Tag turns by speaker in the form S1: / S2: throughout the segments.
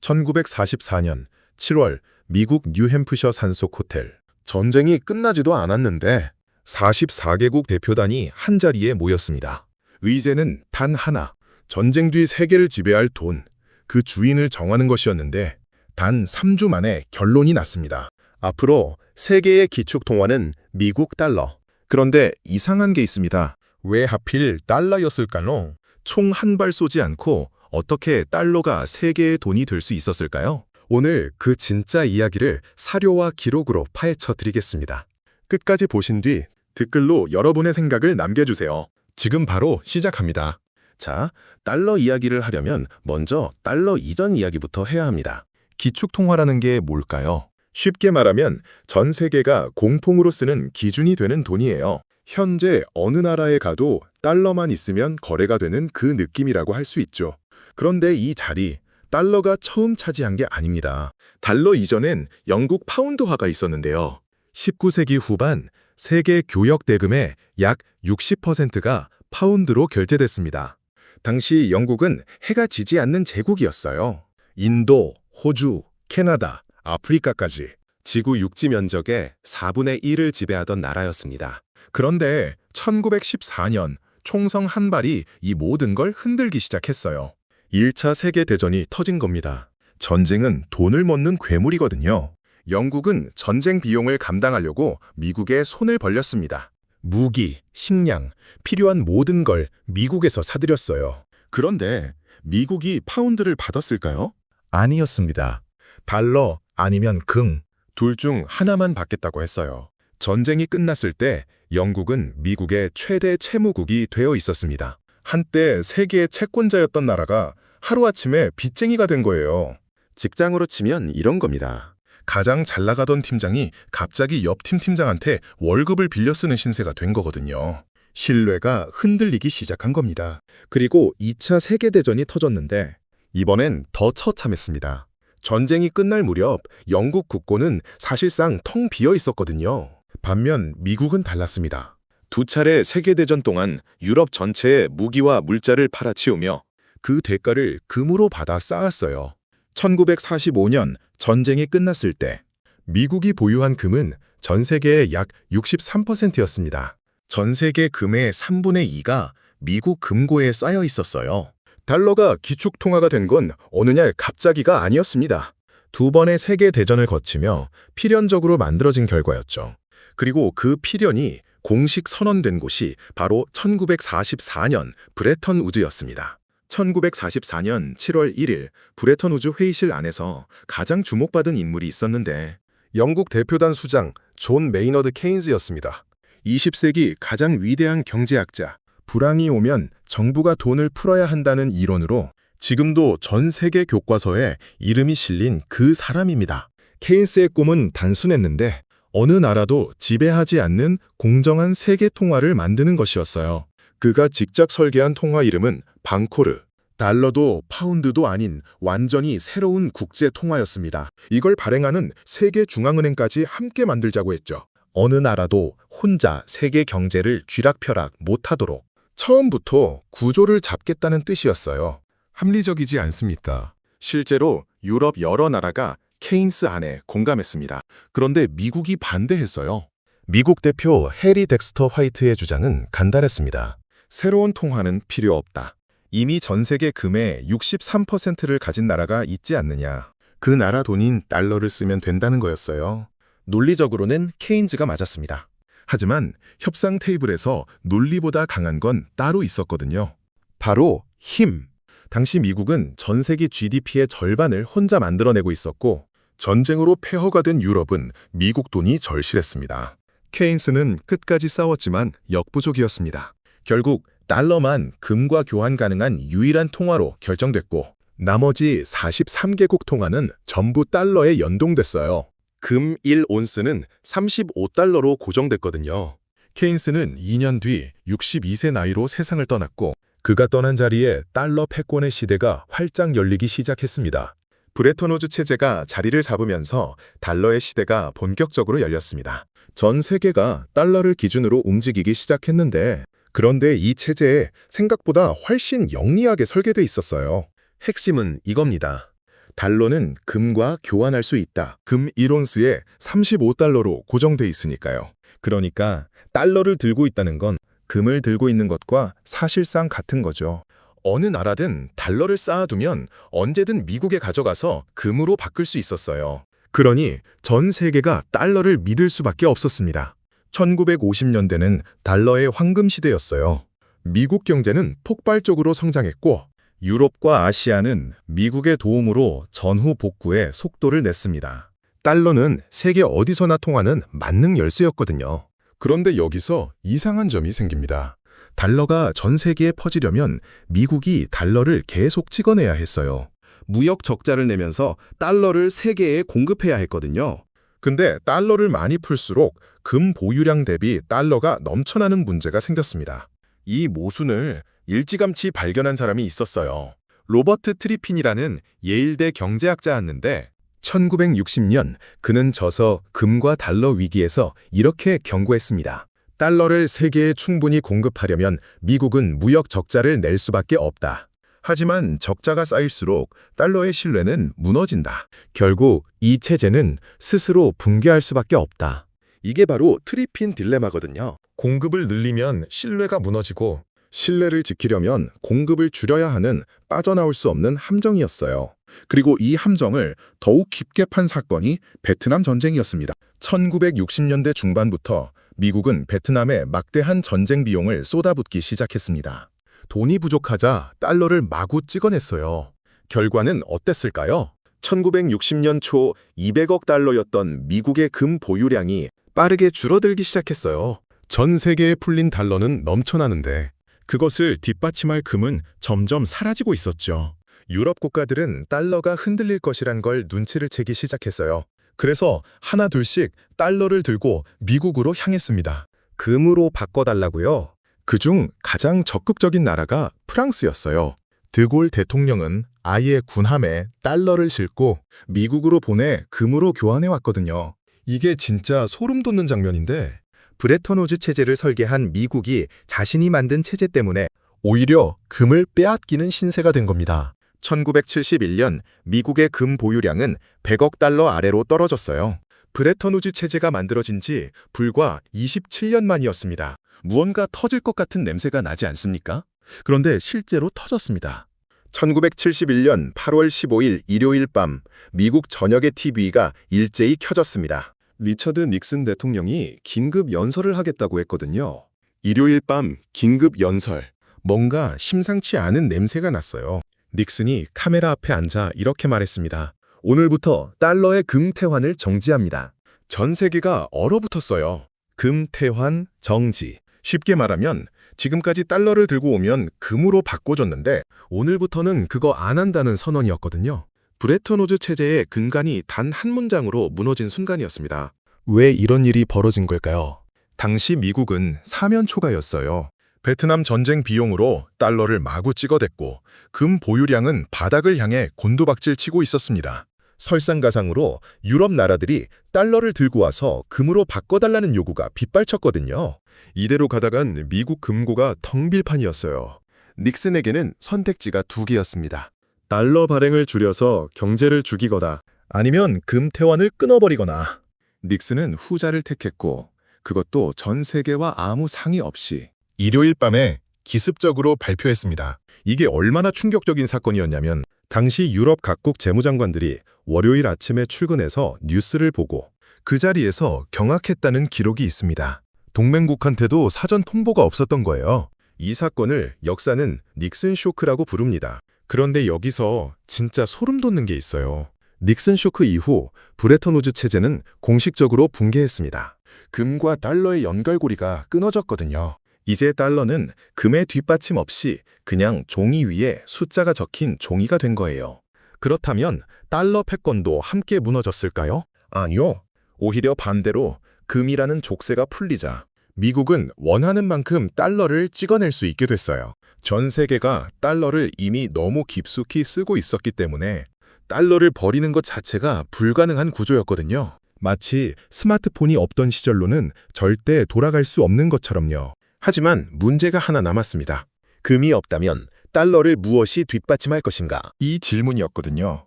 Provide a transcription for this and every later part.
S1: 1944년 7월 미국 뉴햄프셔 산속 호텔. 전쟁이 끝나지도 않았는데 44개국 대표단이 한자리에 모였습니다. 의제는 단 하나, 전쟁 뒤 세계를 지배할 돈, 그 주인을 정하는 것이었는데 단 3주 만에 결론이 났습니다. 앞으로 세계의 기축통화는 미국 달러. 그런데 이상한 게 있습니다. 왜 하필 달러였을까요? 총 한 발 쏘지 않고 어떻게 달러가 세계의 돈이 될 수 있었을까요? 오늘 그 진짜 이야기를 사료와 기록으로 파헤쳐 드리겠습니다. 끝까지 보신 뒤 댓글로 여러분의 생각을 남겨주세요. 지금 바로 시작합니다. 자, 달러 이야기를 하려면 먼저 달러 이전 이야기부터 해야 합니다. 기축통화라는 게 뭘까요? 쉽게 말하면 전 세계가 공통으로 쓰는 기준이 되는 돈이에요. 현재 어느 나라에 가도 달러만 있으면 거래가 되는 그 느낌이라고 할 수 있죠. 그런데 이 자리, 달러가 처음 차지한 게 아닙니다. 달러 이전엔 영국 파운드화가 있었는데요. 19세기 후반 세계 교역 대금의 약 60%가 파운드로 결제됐습니다. 당시 영국은 해가 지지 않는 제국이었어요. 인도, 호주, 캐나다, 아프리카까지 지구 육지 면적의 4분의 1을 지배하던 나라였습니다. 그런데 1914년 총성 한 발이 이 모든 걸 흔들기 시작했어요. 1차 세계대전이 터진 겁니다. 전쟁은 돈을 먹는 괴물이거든요. 영국은 전쟁 비용을 감당하려고 미국에 손을 벌렸습니다. 무기, 식량, 필요한 모든 걸 미국에서 사들였어요. 그런데 미국이 파운드를 받았을까요? 아니었습니다. 달러 아니면 금, 둘 중 하나만 받겠다고 했어요. 전쟁이 끝났을 때 영국은 미국의 최대 채무국이 되어 있었습니다. 한때 세계의 채권자였던 나라가 하루아침에 빚쟁이가 된 거예요. 직장으로 치면 이런 겁니다. 가장 잘 나가던 팀장이 갑자기 옆 팀 팀장한테 월급을 빌려 쓰는 신세가 된 거거든요. 신뢰가 흔들리기 시작한 겁니다. 그리고 2차 세계대전이 터졌는데 이번엔 더 처참했습니다. 전쟁이 끝날 무렵 영국 국고는 사실상 텅 비어 있었거든요. 반면 미국은 달랐습니다. 두 차례 세계대전 동안 유럽 전체에 무기와 물자를 팔아치우며 그 대가를 금으로 받아 쌓았어요. 1945년 전쟁이 끝났을 때 미국이 보유한 금은 전 세계의 약 63%였습니다. 전 세계 금의 3분의 2가 미국 금고에 쌓여 있었어요. 달러가 기축통화가 된 건 어느 날 갑자기가 아니었습니다. 두 번의 세계대전을 거치며 필연적으로 만들어진 결과였죠. 그리고 그 필연이 공식 선언된 곳이 바로 1944년 브레턴 우즈였습니다. 1944년 7월 1일 브레턴 우즈 회의실 안에서 가장 주목받은 인물이 있었는데 영국 대표단 수장 존 메이너드 케인즈였습니다. 20세기 가장 위대한 경제학자, 불황이 오면 정부가 돈을 풀어야 한다는 이론으로 지금도 전 세계 교과서에 이름이 실린 그 사람입니다. 케인스의 꿈은 단순했는데 어느 나라도 지배하지 않는 공정한 세계 통화를 만드는 것이었어요. 그가 직접 설계한 통화 이름은 방코르. 달러도 파운드도 아닌 완전히 새로운 국제 통화였습니다. 이걸 발행하는 세계 중앙은행까지 함께 만들자고 했죠. 어느 나라도 혼자 세계 경제를 쥐락펴락 못하도록. 처음부터 구조를 잡겠다는 뜻이었어요. 합리적이지 않습니까? 실제로 유럽 여러 나라가 케인스 안에 공감했습니다. 그런데 미국이 반대했어요. 미국 대표 해리 덱스터 화이트의 주장은 간단했습니다. 새로운 통화는 필요 없다. 이미 전 세계 금의 63%를 가진 나라가 있지 않느냐. 그 나라 돈인 달러를 쓰면 된다는 거였어요. 논리적으로는 케인즈가 맞았습니다. 하지만 협상 테이블에서 논리보다 강한 건 따로 있었거든요. 바로 힘. 당시 미국은 전 세계 GDP의 절반을 혼자 만들어내고 있었고 전쟁으로 폐허가 된 유럽은 미국 돈이 절실했습니다. 케인스는 끝까지 싸웠지만 역부족이었습니다. 결국 달러만 금과 교환 가능한 유일한 통화로 결정됐고 나머지 43개국 통화는 전부 달러에 연동됐어요. 금 1온스는 35달러로 고정됐거든요. 케인스는 2년 뒤 62세 나이로 세상을 떠났고 그가 떠난 자리에 달러 패권의 시대가 활짝 열리기 시작했습니다. 브레턴 우즈 체제가 자리를 잡으면서 달러의 시대가 본격적으로 열렸습니다. 전 세계가 달러를 기준으로 움직이기 시작했는데 그런데 이 체제에 생각보다 훨씬 영리하게 설계돼 있었어요. 핵심은 이겁니다. 달러는 금과 교환할 수 있다. 금 1온스에 35달러로 고정돼 있으니까요. 그러니까 달러를 들고 있다는 건 금을 들고 있는 것과 사실상 같은 거죠. 어느 나라든 달러를 쌓아두면 언제든 미국에 가져가서 금으로 바꿀 수 있었어요. 그러니 전 세계가 달러를 믿을 수밖에 없었습니다. 1950년대는 달러의 황금 시대였어요. 미국 경제는 폭발적으로 성장했고 유럽과 아시아는 미국의 도움으로 전후 복구에 속도를 냈습니다. 달러는 세계 어디서나 통하는 만능 열쇠였거든요. 그런데 여기서 이상한 점이 생깁니다. 달러가 전 세계에 퍼지려면 미국이 달러를 계속 찍어내야 했어요. 무역 적자를 내면서 달러를 세계에 공급해야 했거든요. 근데 달러를 많이 풀수록 금 보유량 대비 달러가 넘쳐나는 문제가 생겼습니다. 이 모순을 일찌감치 발견한 사람이 있었어요. 로버트 트리핀이라는 예일대 경제학자였는데 1960년 그는 저서 금과 달러 위기에서 이렇게 경고했습니다. 달러를 세계에 충분히 공급하려면 미국은 무역 적자를 낼 수밖에 없다. 하지만 적자가 쌓일수록 달러의 신뢰는 무너진다. 결국 이 체제는 스스로 붕괴할 수밖에 없다. 이게 바로 트리핀 딜레마거든요. 공급을 늘리면 신뢰가 무너지고 신뢰를 지키려면 공급을 줄여야 하는 빠져나올 수 없는 함정이었어요. 그리고 이 함정을 더욱 깊게 판 사건이 베트남 전쟁이었습니다. 1960년대 중반부터 미국은 베트남에 막대한 전쟁 비용을 쏟아붓기 시작했습니다. 돈이 부족하자 달러를 마구 찍어냈어요. 결과는 어땠을까요? 1960년 초 200억 달러였던 미국의 금 보유량이 빠르게 줄어들기 시작했어요. 전 세계에 풀린 달러는 넘쳐나는데 그것을 뒷받침할 금은 점점 사라지고 있었죠. 유럽 국가들은 달러가 흔들릴 것이란 걸 눈치를 채기 시작했어요. 그래서 하나 둘씩 달러를 들고 미국으로 향했습니다. 금으로 바꿔달라고요? 그중 가장 적극적인 나라가 프랑스였어요. 드골 대통령은 아예 군함에 달러를 싣고 미국으로 보내 금으로 교환해왔거든요. 이게 진짜 소름 돋는 장면인데 브레턴 우즈 체제를 설계한 미국이 자신이 만든 체제 때문에 오히려 금을 빼앗기는 신세가 된 겁니다. 1971년 미국의 금 보유량은 100억 달러 아래로 떨어졌어요. 브레턴 우즈 체제가 만들어진 지 불과 27년 만이었습니다. 무언가 터질 것 같은 냄새가 나지 않습니까? 그런데 실제로 터졌습니다. 1971년 8월 15일 일요일 밤 미국 전역의 TV가 일제히 켜졌습니다. 리처드 닉슨 대통령이 긴급 연설을 하겠다고 했거든요. 일요일 밤 긴급 연설. 뭔가 심상치 않은 냄새가 났어요. 닉슨이 카메라 앞에 앉아 이렇게 말했습니다. 오늘부터 달러의 금 태환을 정지합니다. 전 세계가 얼어붙었어요. 금 태환 정지. 쉽게 말하면 지금까지 달러를 들고 오면 금으로 바꿔줬는데 오늘부터는 그거 안 한다는 선언이었거든요. 브레턴 우즈 체제의 근간이 단 한 문장으로 무너진 순간이었습니다. 왜 이런 일이 벌어진 걸까요? 당시 미국은 사면초가였어요. 베트남 전쟁 비용으로 달러를 마구 찍어댔고 금 보유량은 바닥을 향해 곤두박질 치고 있었습니다. 설상가상으로 유럽 나라들이 달러를 들고 와서 금으로 바꿔달라는 요구가 빗발쳤거든요. 이대로 가다간 미국 금고가 텅 빌 판이었어요. 닉슨에게는 선택지가 두 개였습니다. 달러 발행을 줄여서 경제를 죽이거나 아니면 금 태환을 끊어버리거나. 닉슨은 후자를 택했고 그것도 전 세계와 아무 상의 없이 일요일 밤에 기습적으로 발표했습니다. 이게 얼마나 충격적인 사건이었냐면 당시 유럽 각국 재무장관들이 월요일 아침에 출근해서 뉴스를 보고 그 자리에서 경악했다는 기록이 있습니다. 동맹국한테도 사전 통보가 없었던 거예요. 이 사건을 역사는 닉슨 쇼크라고 부릅니다. 그런데 여기서 진짜 소름 돋는 게 있어요. 닉슨 쇼크 이후 브레턴 우즈 체제는 공식적으로 붕괴했습니다. 금과 달러의 연결고리가 끊어졌거든요. 이제 달러는 금의 뒷받침 없이 그냥 종이 위에 숫자가 적힌 종이가 된 거예요. 그렇다면 달러 패권도 함께 무너졌을까요? 아니요. 오히려 반대로 금이라는 족쇄가 풀리자 미국은 원하는 만큼 달러를 찍어낼 수 있게 됐어요. 전 세계가 달러를 이미 너무 깊숙이 쓰고 있었기 때문에 달러를 버리는 것 자체가 불가능한 구조였거든요. 마치 스마트폰이 없던 시절로는 절대 돌아갈 수 없는 것처럼요. 하지만 문제가 하나 남았습니다. 금이 없다면 달러를 무엇이 뒷받침할 것인가? 이 질문이었거든요.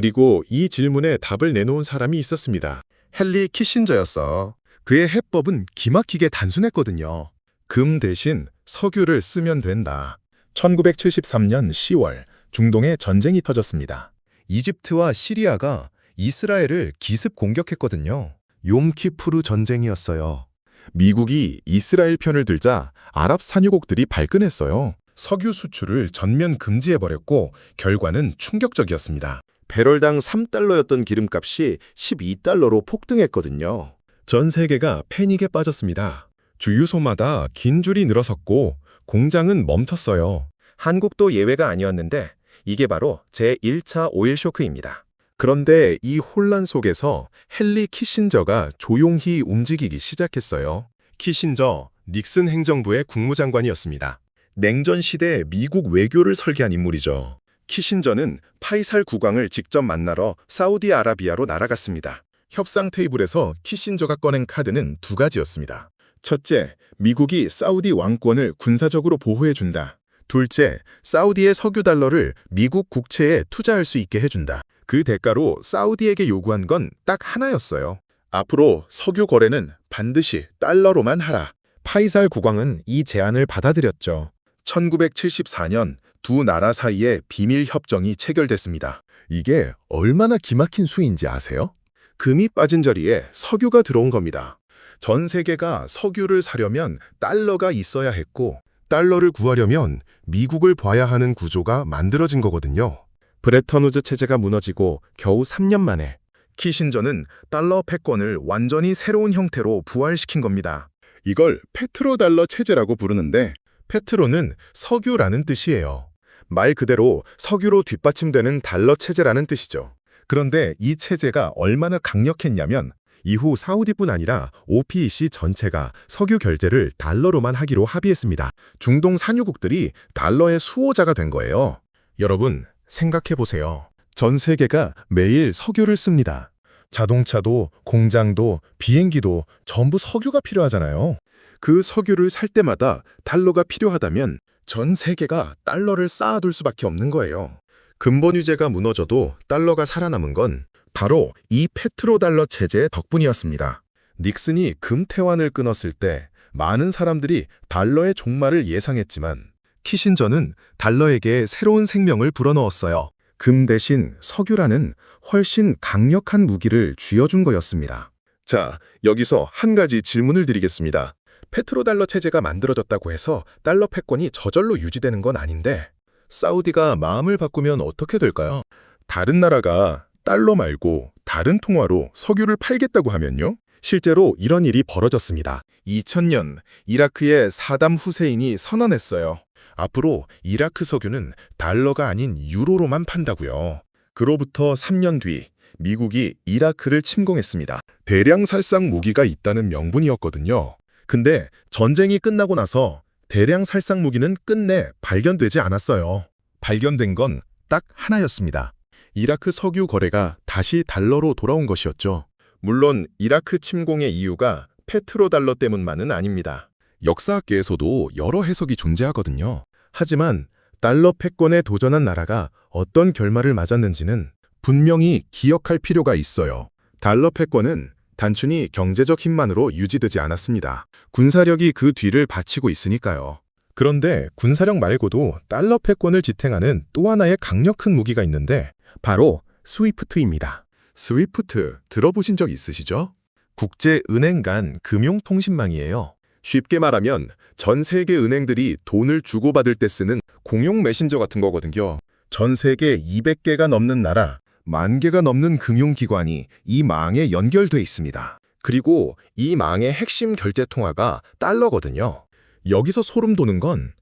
S1: 그리고 이 질문에 답을 내놓은 사람이 있었습니다. 헨리 키신저였어. 그의 해법은 기막히게 단순했거든요. 금 대신 석유를 쓰면 된다. 1973년 10월 중동에 전쟁이 터졌습니다. 이집트와 시리아가 이스라엘을 기습 공격했거든요. 욤키푸르 전쟁이었어요. 미국이 이스라엘 편을 들자 아랍 산유국들이 발끈했어요. 석유 수출을 전면 금지해버렸고 결과는 충격적이었습니다. 배럴당 3달러였던 기름값이 12달러로 폭등했거든요. 전 세계가 패닉에 빠졌습니다. 주유소마다 긴 줄이 늘어섰고 공장은 멈췄어요. 한국도 예외가 아니었는데 이게 바로 제1차 오일 쇼크입니다. 그런데 이 혼란 속에서 헨리 키신저가 조용히 움직이기 시작했어요. 키신저, 닉슨 행정부의 국무장관이었습니다. 냉전 시대 미국 외교를 설계한 인물이죠. 키신저는 파이살 국왕을 직접 만나러 사우디아라비아로 날아갔습니다. 협상 테이블에서 키신저가 꺼낸 카드는 두 가지였습니다. 첫째, 미국이 사우디 왕권을 군사적으로 보호해준다. 둘째, 사우디의 석유 달러를 미국 국채에 투자할 수 있게 해준다. 그 대가로 사우디에게 요구한 건 딱 하나였어요. 앞으로 석유 거래는 반드시 달러로만 하라. 파이살 국왕은 이 제안을 받아들였죠. 1974년 두 나라 사이에 비밀 협정이 체결됐습니다. 이게 얼마나 기막힌 수인지 아세요? 금이 빠진 자리에 석유가 들어온 겁니다. 전 세계가 석유를 사려면 달러가 있어야 했고 달러를 구하려면 미국을 봐야 하는 구조가 만들어진 거거든요. 브레턴우즈 체제가 무너지고 겨우 3년 만에 키신저는 달러 패권을 완전히 새로운 형태로 부활시킨 겁니다. 이걸 페트로달러 체제라고 부르는데 페트로는 석유라는 뜻이에요. 말 그대로 석유로 뒷받침되는 달러 체제라는 뜻이죠. 그런데 이 체제가 얼마나 강력했냐면 이후 사우디뿐 아니라 OPEC 전체가 석유 결제를 달러로만 하기로 합의했습니다. 중동 산유국들이 달러의 수호자가 된 거예요. 여러분, 생각해보세요. 전 세계가 매일 석유를 씁니다. 자동차도, 공장도, 비행기도 전부 석유가 필요하잖아요. 그 석유를 살 때마다 달러가 필요하다면 전 세계가 달러를 쌓아둘 수밖에 없는 거예요. 근본 유제가 무너져도 달러가 살아남은 건 바로 이 페트로달러 체제의 덕분이었습니다. 닉슨이 금태환을 끊었을 때 많은 사람들이 달러의 종말을 예상했지만 키신저는 달러에게 새로운 생명을 불어넣었어요. 금 대신 석유라는 훨씬 강력한 무기를 쥐어준 거였습니다. 자, 여기서 한 가지 질문을 드리겠습니다. 페트로달러 체제가 만들어졌다고 해서 달러 패권이 저절로 유지되는 건 아닌데 사우디가 마음을 바꾸면 어떻게 될까요? 다른 나라가 달러 말고 다른 통화로 석유를 팔겠다고 하면요? 실제로 이런 일이 벌어졌습니다. 2000년 이라크의 사담 후세인이 선언했어요. 앞으로 이라크 석유는 달러가 아닌 유로로만 판다고요. 그로부터 3년 뒤 미국이 이라크를 침공했습니다. 대량 살상 무기가 있다는 명분이었거든요. 근데 전쟁이 끝나고 나서 대량 살상 무기는 끝내 발견되지 않았어요. 발견된 건 딱 하나였습니다. 이라크 석유 거래가 다시 달러로 돌아온 것이었죠. 물론 이라크 침공의 이유가 페트로달러 때문만은 아닙니다. 역사학계에서도 여러 해석이 존재하거든요. 하지만 달러 패권에 도전한 나라가 어떤 결말을 맞았는지는 분명히 기억할 필요가 있어요. 달러 패권은 단순히 경제적 힘만으로 유지되지 않았습니다. 군사력이 그 뒤를 바치고 있으니까요. 그런데 군사력 말고도 달러 패권을 지탱하는 또 하나의 강력한 무기가 있는데 바로 스위프트입니다. 스위프트 들어보신 적 있으시죠? 국제은행 간 금융통신망이에요. 쉽게 말하면 전 세계 은행들이 돈을 주고받을 때 쓰는 공용 메신저 같은 거거든요. 전 세계 200개가 넘는 나라, 10,000개가 넘는 금융기관이 이 망에 연결돼 있습니다. 그리고 이 망의 핵심 결제 통화가 달러거든요. 여기서 소름 돋는 건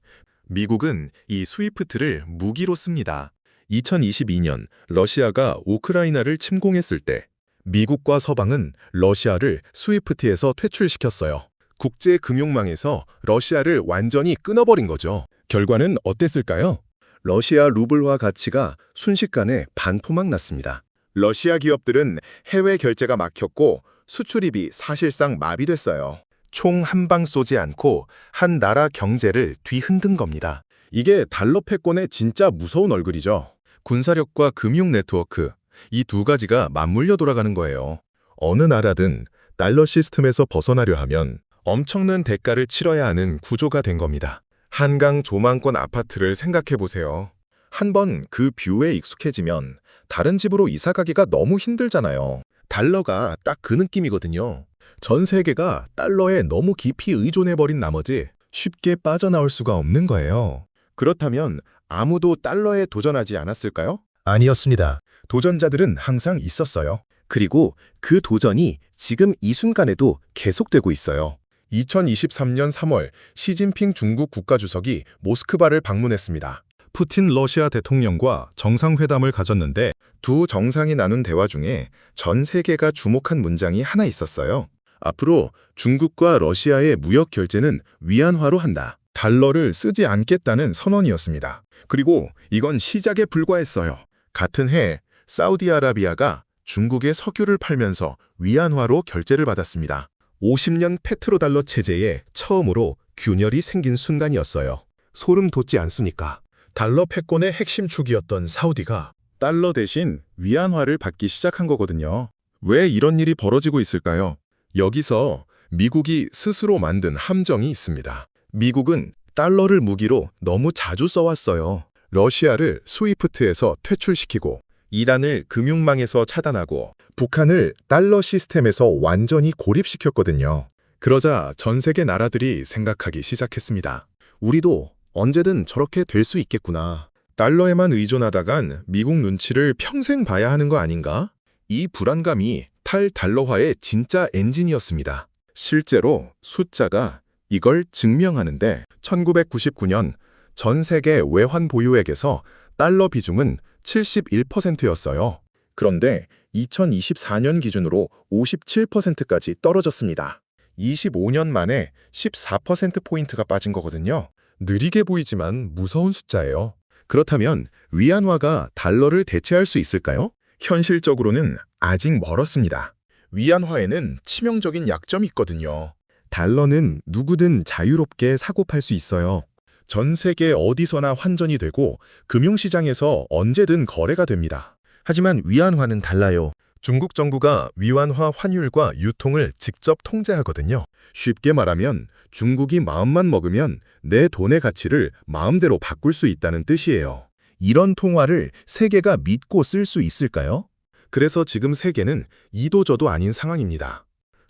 S1: 미국은 이 스위프트를 무기로 씁니다. 2022년 러시아가 우크라이나를 침공했을 때 미국과 서방은 러시아를 스위프트에서 퇴출시켰어요. 국제금융망에서 러시아를 완전히 끊어버린 거죠. 결과는 어땠을까요? 러시아 루블화 가치가 순식간에 반토막 났습니다. 러시아 기업들은 해외 결제가 막혔고 수출입이 사실상 마비됐어요. 총 한 방 쏘지 않고 한 나라 경제를 뒤흔든 겁니다. 이게 달러 패권의 진짜 무서운 얼굴이죠. 군사력과 금융 네트워크, 이 두 가지가 맞물려 돌아가는 거예요. 어느 나라든 달러 시스템에서 벗어나려 하면 엄청난 대가를 치러야 하는 구조가 된 겁니다. 한강 조망권 아파트를 생각해 보세요. 한번 그 뷰에 익숙해지면 다른 집으로 이사 가기가 너무 힘들잖아요. 달러가 딱 그 느낌이거든요. 전 세계가 달러에 너무 깊이 의존해버린 나머지 쉽게 빠져나올 수가 없는 거예요. 그렇다면 아무도 달러에 도전하지 않았을까요? 아니었습니다. 도전자들은 항상 있었어요. 그리고 그 도전이 지금 이 순간에도 계속되고 있어요. 2023년 3월 시진핑 중국 국가주석이 모스크바를 방문했습니다. 푸틴 러시아 대통령과 정상회담을 가졌는데 두 정상이 나눈 대화 중에 전 세계가 주목한 문장이 하나 있었어요. 앞으로 중국과 러시아의 무역 결제는 위안화로 한다. 달러를 쓰지 않겠다는 선언이었습니다. 그리고 이건 시작에 불과했어요. 같은 해 사우디아라비아가 중국에 석유를 팔면서 위안화로 결제를 받았습니다. 50년 페트로달러 체제에 처음으로 균열이 생긴 순간이었어요. 소름 돋지 않습니까? 달러 패권의 핵심 축이었던 사우디가 달러 대신 위안화를 받기 시작한 거거든요. 왜 이런 일이 벌어지고 있을까요? 여기서 미국이 스스로 만든 함정이 있습니다. 미국은 달러를 무기로 너무 자주 써왔어요. 러시아를 스위프트에서 퇴출시키고 이란을 금융망에서 차단하고 북한을 달러 시스템에서 완전히 고립시켰거든요. 그러자 전 세계 나라들이 생각하기 시작했습니다. 우리도 언제든 저렇게 될 수 있겠구나. 달러에만 의존하다간 미국 눈치를 평생 봐야 하는 거 아닌가? 이 불안감이 탈달러화의 진짜 엔진이었습니다. 실제로 숫자가 이걸 증명하는데 1999년 전 세계 외환 보유액에서 달러 비중은 71%였어요. 그런데 2024년 기준으로 57%까지 떨어졌습니다. 25년 만에 14%포인트가 빠진 거거든요. 느리게 보이지만 무서운 숫자예요. 그렇다면 위안화가 달러를 대체할 수 있을까요? 현실적으로는 아직 멀었습니다. 위안화에는 치명적인 약점이 있거든요. 달러는 누구든 자유롭게 사고 팔 수 있어요. 전 세계 어디서나 환전이 되고 금융시장에서 언제든 거래가 됩니다. 하지만 위안화는 달라요. 중국 정부가 위안화 환율과 유통을 직접 통제하거든요. 쉽게 말하면 중국이 마음만 먹으면 내 돈의 가치를 마음대로 바꿀 수 있다는 뜻이에요. 이런 통화를 세계가 믿고 쓸 수 있을까요? 그래서 지금 세계는 이도저도 아닌 상황입니다.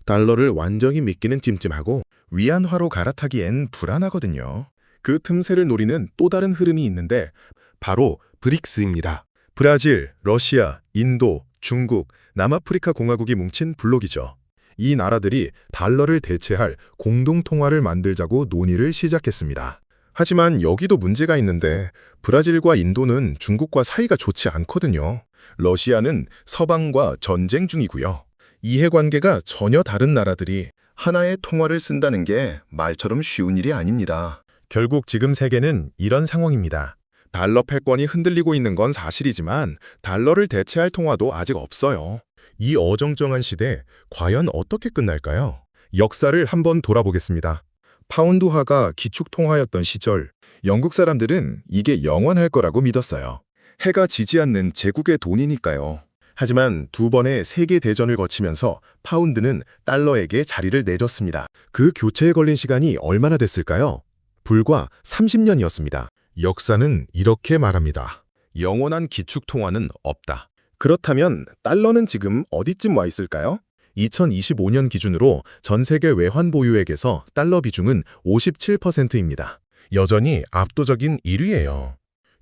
S1: 달러를 완전히 믿기는 찜찜하고 위안화로 갈아타기엔 불안하거든요. 그 틈새를 노리는 또 다른 흐름이 있는데 바로 브릭스입니다. 브라질, 러시아, 인도, 중국, 남아프리카 공화국이 뭉친 블록이죠. 이 나라들이 달러를 대체할 공동통화를 만들자고 논의를 시작했습니다. 하지만 여기도 문제가 있는데 브라질과 인도는 중국과 사이가 좋지 않거든요. 러시아는 서방과 전쟁 중이고요. 이해관계가 전혀 다른 나라들이 하나의 통화를 쓴다는 게 말처럼 쉬운 일이 아닙니다. 결국 지금 세계는 이런 상황입니다. 달러 패권이 흔들리고 있는 건 사실이지만 달러를 대체할 통화도 아직 없어요. 이 어정쩡한 시대 과연 어떻게 끝날까요? 역사를 한번 돌아보겠습니다. 파운드화가 기축통화였던 시절 영국 사람들은 이게 영원할 거라고 믿었어요. 해가 지지 않는 제국의 돈이니까요. 하지만 두 번의 세계대전을 거치면서 파운드는 달러에게 자리를 내줬습니다. 그 교체에 걸린 시간이 얼마나 됐을까요? 불과 30년이었습니다. 역사는 이렇게 말합니다. 영원한 기축통화는 없다. 그렇다면 달러는 지금 어디쯤 와 있을까요? 2025년 기준으로 전 세계 외환 보유액에서 달러 비중은 57%입니다. 여전히 압도적인 1위예요.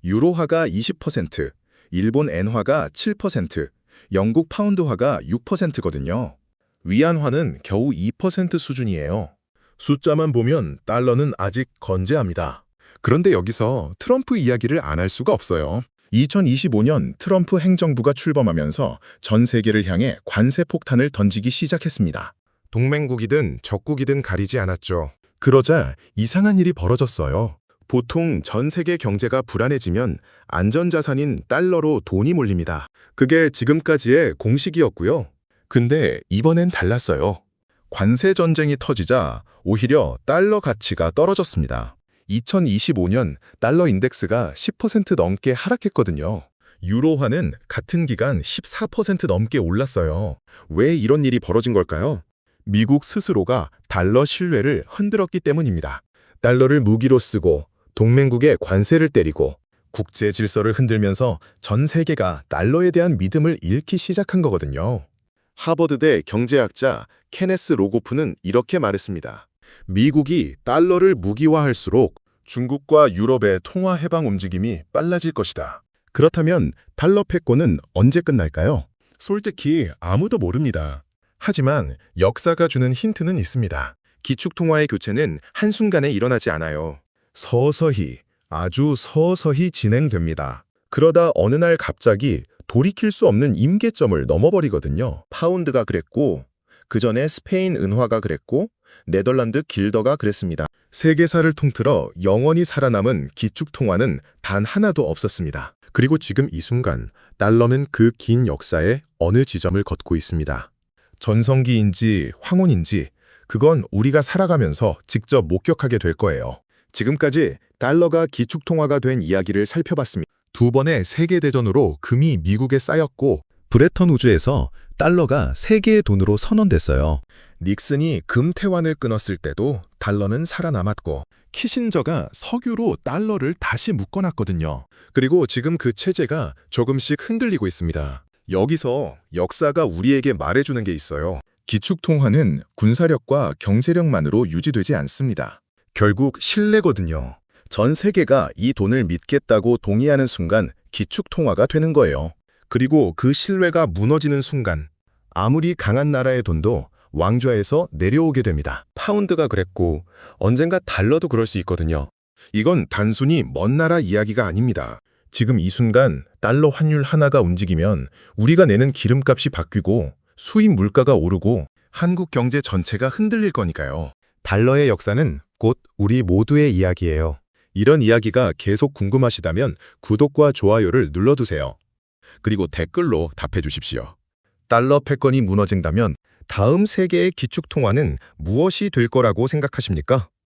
S1: 유로화가 20%, 일본 엔화가 7%, 영국 파운드화가 6%거든요. 위안화는 겨우 2% 수준이에요. 숫자만 보면 달러는 아직 건재합니다. 그런데 여기서 트럼프 이야기를 안 할 수가 없어요. 2025년 트럼프 행정부가 출범하면서 전 세계를 향해 관세 폭탄을 던지기 시작했습니다. 동맹국이든 적국이든 가리지 않았죠. 그러자 이상한 일이 벌어졌어요. 보통 전 세계 경제가 불안해지면 안전자산인 달러로 돈이 몰립니다. 그게 지금까지의 공식이었고요. 근데 이번엔 달랐어요. 관세 전쟁이 터지자 오히려 달러 가치가 떨어졌습니다. 2025년 달러 인덱스가 10% 넘게 하락했거든요. 유로화는 같은 기간 14% 넘게 올랐어요. 왜 이런 일이 벌어진 걸까요? 미국 스스로가 달러 신뢰를 흔들었기 때문입니다. 달러를 무기로 쓰고 동맹국에 관세를 때리고 국제 질서를 흔들면서 전 세계가 달러에 대한 믿음을 잃기 시작한 거거든요. 하버드대 경제학자 케네스 로고프는 이렇게 말했습니다. 미국이 달러를 무기화할수록 중국과 유럽의 통화 해방 움직임이 빨라질 것이다. 그렇다면 달러 패권은 언제 끝날까요? 솔직히 아무도 모릅니다. 하지만 역사가 주는 힌트는 있습니다. 기축통화의 교체는 한순간에 일어나지 않아요. 서서히, 아주 서서히 진행됩니다. 그러다 어느 날 갑자기 돌이킬 수 없는 임계점을 넘어버리거든요. 파운드가 그랬고, 그 전에 스페인 은화가 그랬고, 네덜란드 길더가 그랬습니다. 세계사를 통틀어 영원히 살아남은 기축통화는 단 하나도 없었습니다. 그리고 지금 이 순간 달러는 그 긴 역사의 어느 지점을 걷고 있습니다. 전성기인지 황혼인지 그건 우리가 살아가면서 직접 목격하게 될 거예요. 지금까지 달러가 기축통화가 된 이야기를 살펴봤습니다. 두 번의 세계대전으로 금이 미국에 쌓였고 브레턴 우즈에서 달러가 세계의 돈으로 선언됐어요. 닉슨이 금 태환을 끊었을 때도 달러는 살아남았고 키신저가 석유로 달러를 다시 묶어놨거든요. 그리고 지금 그 체제가 조금씩 흔들리고 있습니다. 여기서 역사가 우리에게 말해주는 게 있어요. 기축통화는 군사력과 경제력만으로 유지되지 않습니다. 결국 신뢰거든요. 전 세계가 이 돈을 믿겠다고 동의하는 순간 기축통화가 되는 거예요. 그리고 그 신뢰가 무너지는 순간 아무리 강한 나라의 돈도 왕좌에서 내려오게 됩니다. 파운드가 그랬고 언젠가 달러도 그럴 수 있거든요. 이건 단순히 먼 나라 이야기가 아닙니다. 지금 이 순간 달러 환율 하나가 움직이면 우리가 내는 기름값이 바뀌고 수입 물가가 오르고 한국 경제 전체가 흔들릴 거니까요. 달러의 역사는 곧 우리 모두의 이야기예요. 이런 이야기가 계속 궁금하시다면 구독과 좋아요를 눌러두세요. 그리고 댓글로 답해 주십시오. 달러 패권이 무너진다면 다음 세계의 기축통화는 무엇이 될 거라고 생각하십니까?